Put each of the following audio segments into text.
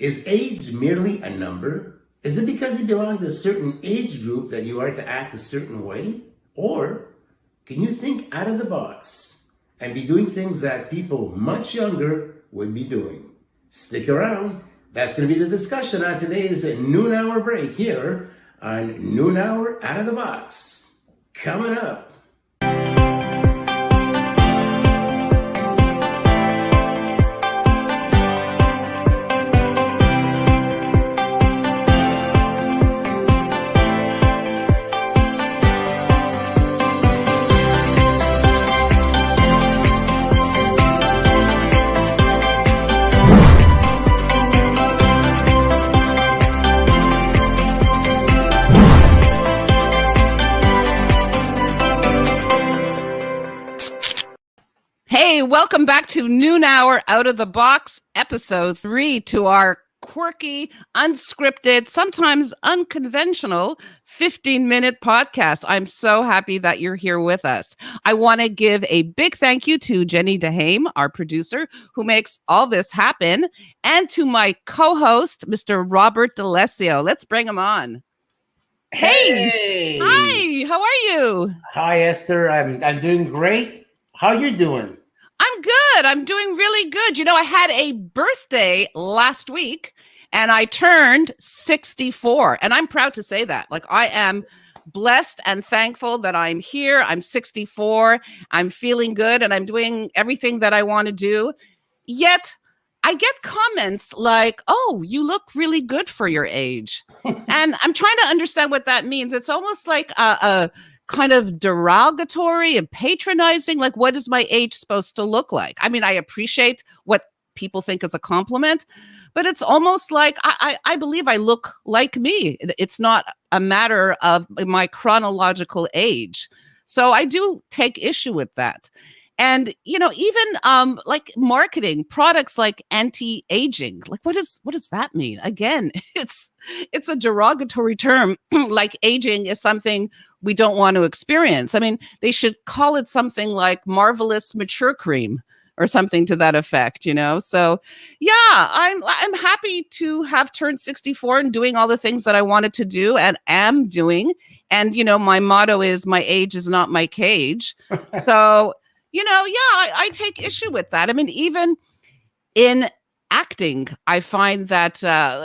Is age merely a number? Is it because you belong to a certain age group that you are to act a certain way? Or can you think out of the box and be doing things that people much younger would be doing? Stick around. That's going to be the discussion on today's noon hour break here on Noon Hour Out of the Box. Coming up. Hey, welcome back to Noon Hour Out of the Box, episode 3, to our quirky, unscripted, sometimes unconventional 15-minute podcast. I'm so happy that you're here with us. I want to give a big thank you to Jenny DuHaime, our producer, who makes all this happen, and to my co-host, Mr. Robert D'Alessio. Let's bring him on. Hey! Hi, how are you? Hi, Esther. I'm doing great. How you doing? I'm good. I'm doing really good. You know, I had a birthday last week and I turned 64. And I'm proud to say that. Like, I am blessed and thankful that I'm here. I'm 64. I'm feeling good and I'm doing everything that I want to do. Yet I get comments like, oh, you look really good for your age. And I'm trying to understand what that means. It's almost like a kind of derogatory and patronizing. Like, what is my age supposed to look like? I mean, I appreciate what people think is a compliment, but it's almost like I believe I look like me. It's not a matter of my chronological age. So I do take issue with that. And, you know, even like marketing products like anti-aging, like what does that mean? Again, it's a derogatory term. Like, aging is something we don't want to experience. I mean, they should call it something like marvelous mature cream or something to that effect, you know? So yeah, I'm happy to have turned 64 and doing all the things that I wanted to do and am doing. And, you know, my motto is my age is not my cage. So, you know, yeah, I take issue with that. I mean, even in acting, I find that,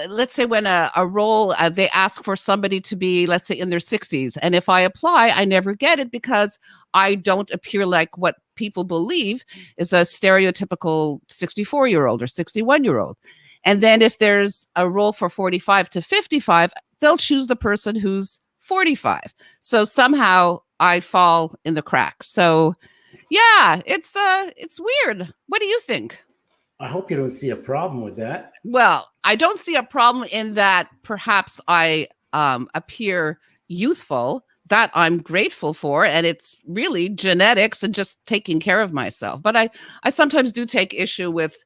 let's say when a role, they ask for somebody to be, let's say, in their 60s. And if I apply, I never get it because I don't appear like what people believe is a stereotypical 64-year-old or 61-year-old. And then if there's a role for 45 to 55, they'll choose the person who's 45. So somehow I fall in the cracks. So yeah, it's weird. What do you think? I hope you don't see a problem with that. Well, I don't see a problem in that perhaps I appear youthful. That I'm grateful for. And it's really genetics and just taking care of myself. But I sometimes do take issue with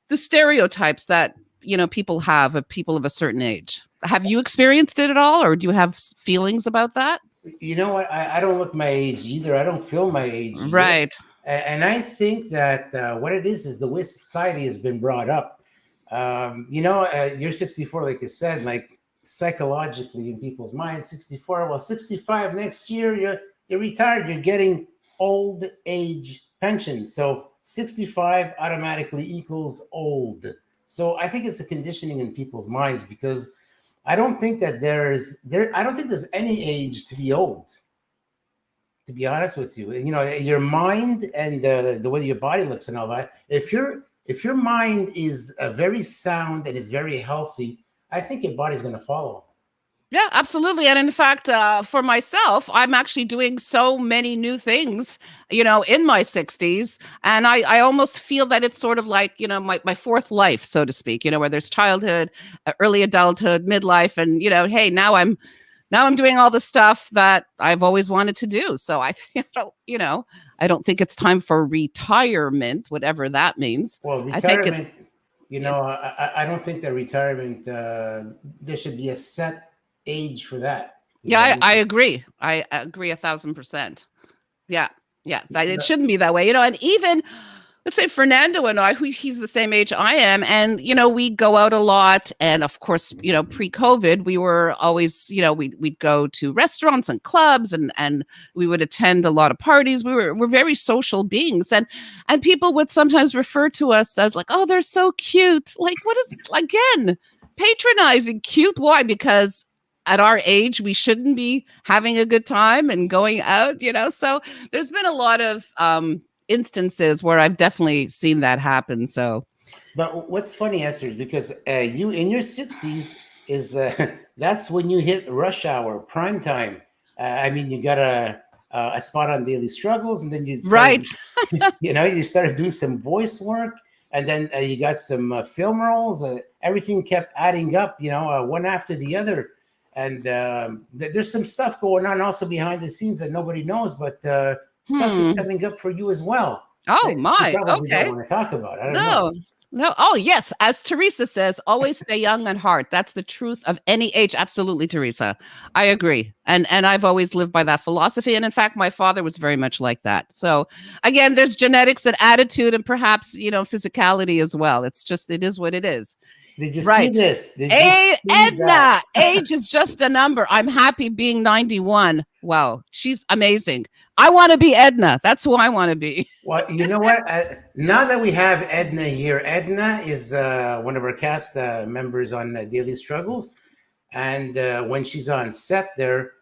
the stereotypes that, you know, people have of people of a certain age. Have you experienced it at all? Or do you have feelings about that? You know what? I don't look my age either. I don't feel my age either. Right. And I think that what it is the way society has been brought up. You know, you're 64, like you said, like psychologically in people's minds, 64. Well, 65 next year, you're retired. You're getting old age pension. So 65 automatically equals old. So I think it's a conditioning in people's minds because I don't think that I don't think there's any age to be old. To be honest with you, you know, your mind and the way your body looks and all that. If your mind is very sound and is very healthy, I think your body's going to follow. Yeah, absolutely. And in fact, for myself, I'm actually doing so many new things, you know, in my 60s. And I almost feel that it's sort of like, you know, my fourth life, so to speak, you know, where there's childhood, early adulthood, midlife. And, you know, hey, now I'm doing all the stuff that I've always wanted to do. So I feel, you know, I don't think it's time for retirement, whatever that means. Well, retirement, you know, I don't think that retirement, there should be a set age for that. Yeah, I agree. I agree 1,000%. Yeah. That it shouldn't be that way, you know. And even let's say Fernando and I, he's the same age I am, and we go out a lot, and of course, pre-COVID, we were always, we'd go to restaurants and clubs, and we would attend a lot of parties. We're very social beings, and people would sometimes refer to us as like, oh, they're so cute. Like, what is, again, patronizing? Cute? Why? Because at our age, we shouldn't be having a good time and going out, So there's been a lot of instances where I've definitely seen that happen. So, but what's funny, Esther, is because you in your 60s is that's when you hit rush hour, prime time. I mean, you got a spot on Daily Struggles, and then you started, right, you started doing some voice work, and then you got some film roles. Everything kept adding up, one after the other. And there's some stuff going on also behind the scenes that nobody knows, but stuff is coming up for you as well. Oh, my. You probably Okay. don't want to talk about. I don't know. No. Oh, yes. As Teresa says, always stay young at heart. That's the truth of any age. Absolutely, Teresa. I agree. And I've always lived by that philosophy. And in fact, my father was very much like that. So again, there's genetics and attitude and perhaps, physicality as well. It is what it is. Did you see this? Edna, age is just a number. I'm happy being 91. Wow, she's amazing. I want to be Edna. That's who I want to be. Well, you know what? Now that we have Edna here, Edna is one of our cast members on Daily Struggles. And when she's on set there,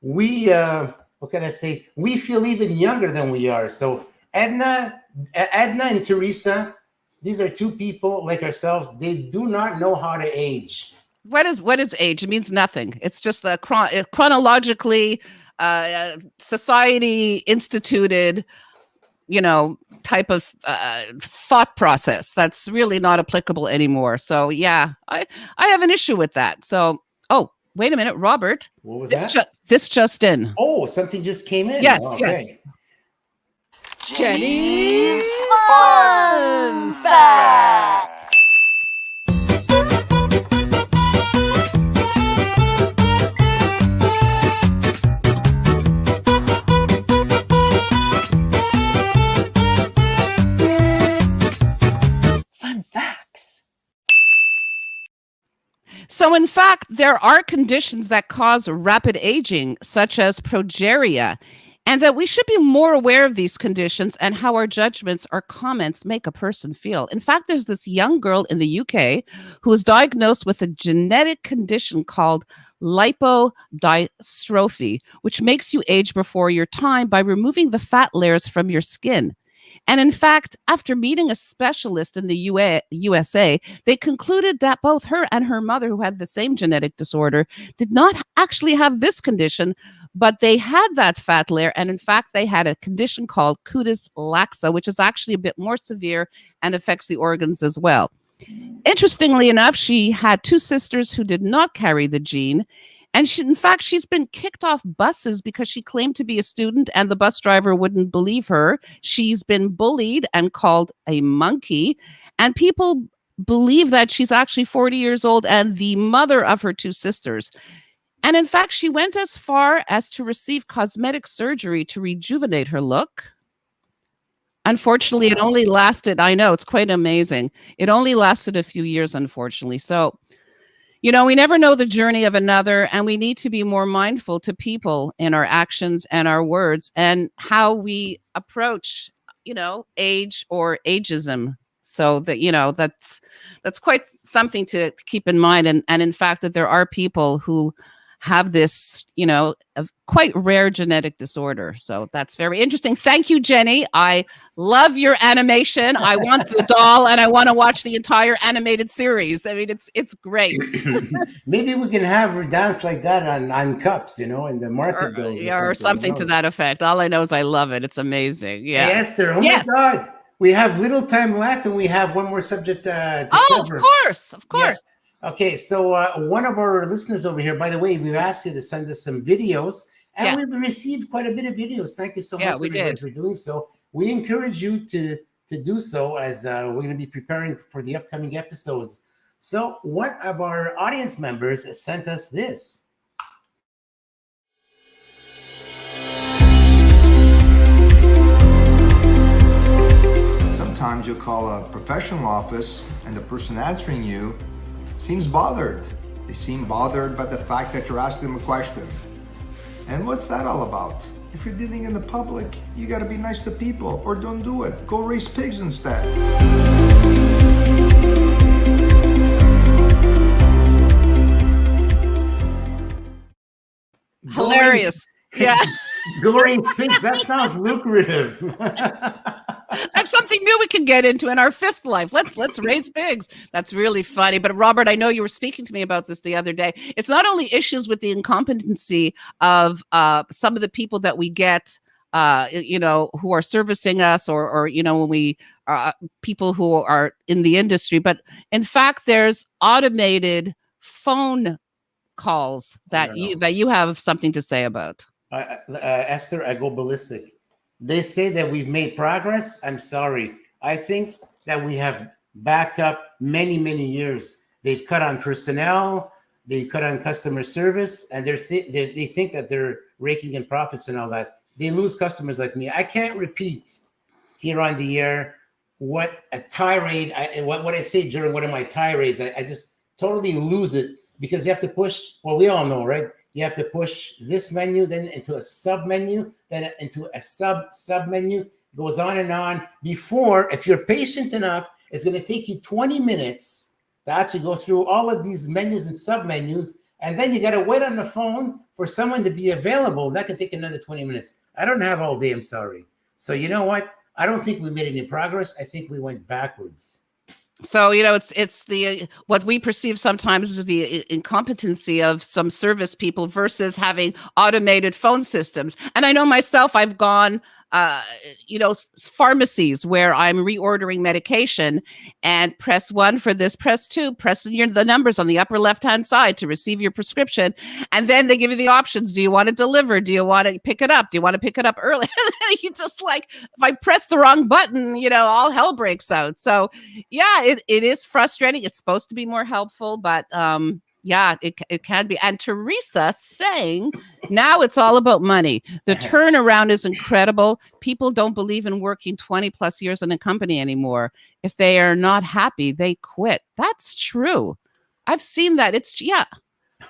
we, what can I say? We feel even younger than we are. So Edna and Teresa, these are two people like ourselves. They do not know how to age. What is age? It means nothing. It's just a chronologically society instituted, type of thought process that's really not applicable anymore. So yeah, I have an issue with that. So, oh, wait a minute, Robert. What was that? This just in. Oh, something just came in. Yes, oh, yes. Okay. Jenny's Fun Facts. Fun facts. So, in fact, there are conditions that cause rapid aging, such as progeria, and that we should be more aware of these conditions and how our judgments or comments make a person feel. In fact, there's this young girl in the UK who was diagnosed with a genetic condition called lipodystrophy, which makes you age before your time by removing the fat layers from your skin. And in fact, after meeting a specialist in the USA, they concluded that both her and her mother, who had the same genetic disorder, did not actually have this condition, but they had that fat layer. And in fact, they had a condition called cutis laxa, which is actually a bit more severe and affects the organs as well. Interestingly enough, she had two sisters who did not carry the gene. And in fact, she's been kicked off buses because she claimed to be a student and the bus driver wouldn't believe her. She's been bullied and called a monkey. And people believe that she's actually 40 years old and the mother of her two sisters. And in fact, she went as far as to receive cosmetic surgery to rejuvenate her look. Unfortunately, it only lasted, I know, it's quite amazing. It only lasted a few years, unfortunately. So, we never know the journey of another, and we need to be more mindful to people in our actions and our words and how we approach, age or ageism. So that, that's quite something to keep in mind. And in fact, that there are people who have this, a quite rare genetic disorder. So that's very interesting. Thank you, Jenny. I love your animation. I want the doll and I want to watch the entire animated series. I mean, it's great. Maybe we can have her dance like that on cups, in the market goes. Or something to that effect. All I know is I love it. It's amazing. Yeah. Hey, Esther, oh my God. We have little time left and we have one more subject to cover. Of course. Yeah. Okay, so one of our listeners over here, by the way, we've asked you to send us some videos, and we've received quite a bit of videos. Thank you so much for doing so. We encourage you to do so as we're going to be preparing for the upcoming episodes. So one of our audience members sent us this. times you'll call a professional office and the person answering you seems bothered. They seem bothered by the fact that you're asking them a question. And what's that all about? If you're dealing in the public, you gotta be nice to people, or don't do it. Go raise pigs instead. Hilarious. Yeah. Glorious pigs. That sounds lucrative. That's something new we can get into in our fifth life. Let's raise pigs. That's really funny. But Robert, I know you were speaking to me about this the other day. It's not only issues with the incompetency of some of the people that we get, who are servicing us, or when we people who are in the industry, but in fact, there's automated phone calls that you have something to say about. Esther, I go ballistic. They say that we've made progress. I'm sorry. I think that we have backed up many, many years. They've cut on personnel, they cut on customer service, and they think that they're raking in profits and all that. They lose customers like me. I can't repeat here on the air what a tirade, what I say during one of my tirades. I just totally lose it, because you have to push, well, we all know, right? You have to push this menu, then into a sub menu, then into a sub menu. Goes on and on. Before, if you're patient enough, it's going to take you 20 minutes to actually go through all of these menus and sub menus, and then you got to wait on the phone for someone to be available. That can take another 20 minutes. I don't have all day. I'm sorry. So you know what? I don't think we made any progress. I think we went backwards. So, it's the what we perceive sometimes is the incompetency of some service people versus having automated phone systems. And I know myself, I've gone, pharmacies where I'm reordering medication, and press 1 for this, press 2, press the numbers on the upper left-hand side to receive your prescription. And then they give you the options. Do you want it delivered? Do you want to pick it up? Do you want to pick it up early? You just if I press the wrong button, all hell breaks out. So yeah, it is frustrating. It's supposed to be more helpful, but yeah, it can be. And Teresa saying now it's all about money. The turnaround is incredible. People don't believe in working 20 plus years in a company anymore. If they are not happy, they quit. That's true. I've seen that.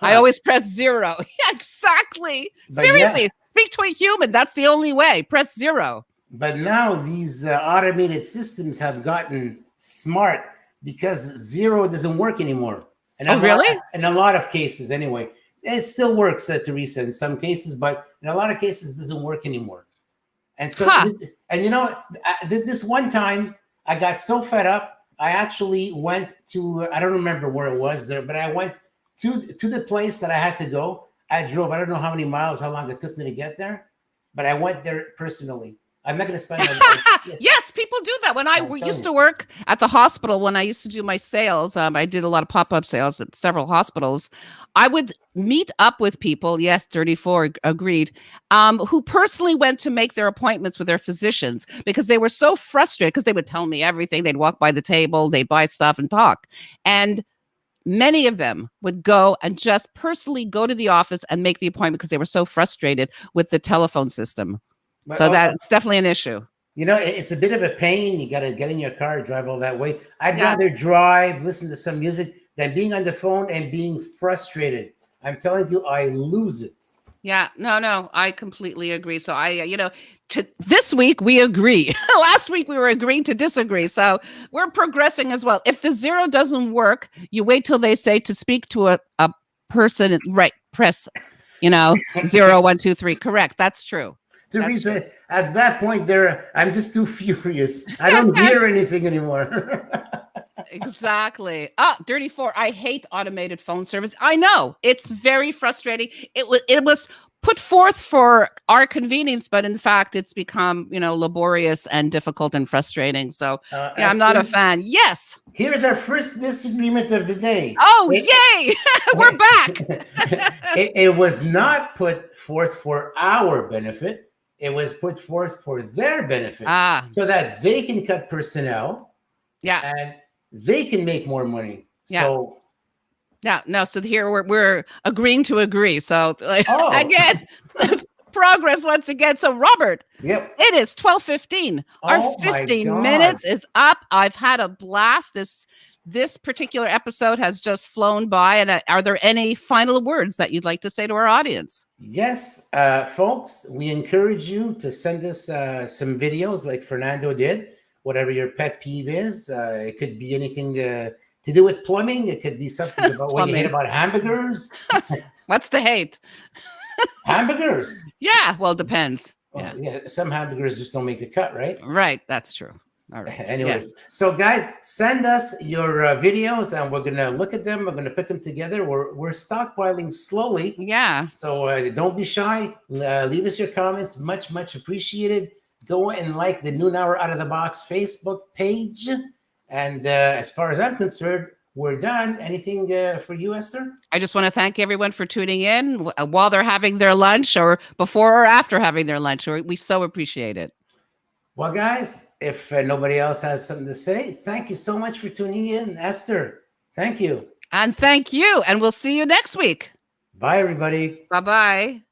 I always press 0. Yeah, exactly. But seriously, speak to a human. That's the only way. Press 0. But now these automated systems have gotten smart, because 0 doesn't work anymore. And really? In a lot of cases, anyway. It still works, Teresa, in some cases, but in a lot of cases, it doesn't work anymore. And so, this one time, I got so fed up, I actually went to, I don't remember where it was there, but I went to the place that I had to go. I drove, I don't know how many miles, how long it took me to get there, but I went there personally. I'm not going to spend Yes, people do that. When I used to work at the hospital, when I used to do my sales, I did a lot of pop-up sales at several hospitals. I would meet up with people, yes, 34 agreed, who personally went to make their appointments with their physicians, because they were so frustrated, because they would tell me everything. They'd walk by the table, they'd buy stuff and talk. And many of them would go and just personally go to the office and make the appointment, because they were so frustrated with the telephone system. So that's definitely an issue. It's a bit of a pain. You got to get in your car, drive all that way. I'd rather drive, listen to some music, than being on the phone and being frustrated. I'm telling you, I lose it. Yeah, no, I completely agree. So this week we agree. Last week we were agreeing to disagree. So we're progressing as well. If the 0 doesn't work, you wait till they say to speak to a person, right? Press, 0, 1, 2, 3. Correct. That's true. Teresa, at that point I'm just too furious. I don't hear anything anymore. Exactly. Dirty 4. I hate automated phone service. I know it's very frustrating. It was put forth for our convenience, but in fact, it's become, laborious and difficult and frustrating. So I'm not a fan. Yes. Here's our first disagreement of the day. Oh, yay. We're back. It was not put forth for our benefit. It was put forth for their benefit, so that they can cut personnel, and they can make more money. So, no. So here we're agreeing to agree. So again, progress once again. So, Robert, Yep. it is 12:15. Our Oh my 15 God. minutes is up. I've had a blast. This particular episode has just flown by. And are there any final words that you'd like to say to our audience? Yes, folks, we encourage you to send us some videos like Fernando did, whatever your pet peeve is. It could be anything to do with plumbing. It could be something about what you hate about hamburgers. What's the hate? Hamburgers. Yeah, well, it depends. Well, yeah, some hamburgers just don't make the cut, right? Right, that's true. All right. Anyways, Yes. so guys, send us your videos and we're gonna look at them. We're gonna put them together. We're stockpiling slowly. Yeah. So don't be shy. Leave us your comments. Much appreciated. Go and like the Noon Hour Out of the Box Facebook page. And as far as I'm concerned, we're done. Anything for you, Esther? I just want to thank everyone for tuning in while they're having their lunch or before or after having their lunch. We so appreciate it. Well, guys, if nobody else has something to say, thank you so much for tuning in. Esther, thank you. And thank you. And we'll see you next week. Bye, everybody. Bye-bye.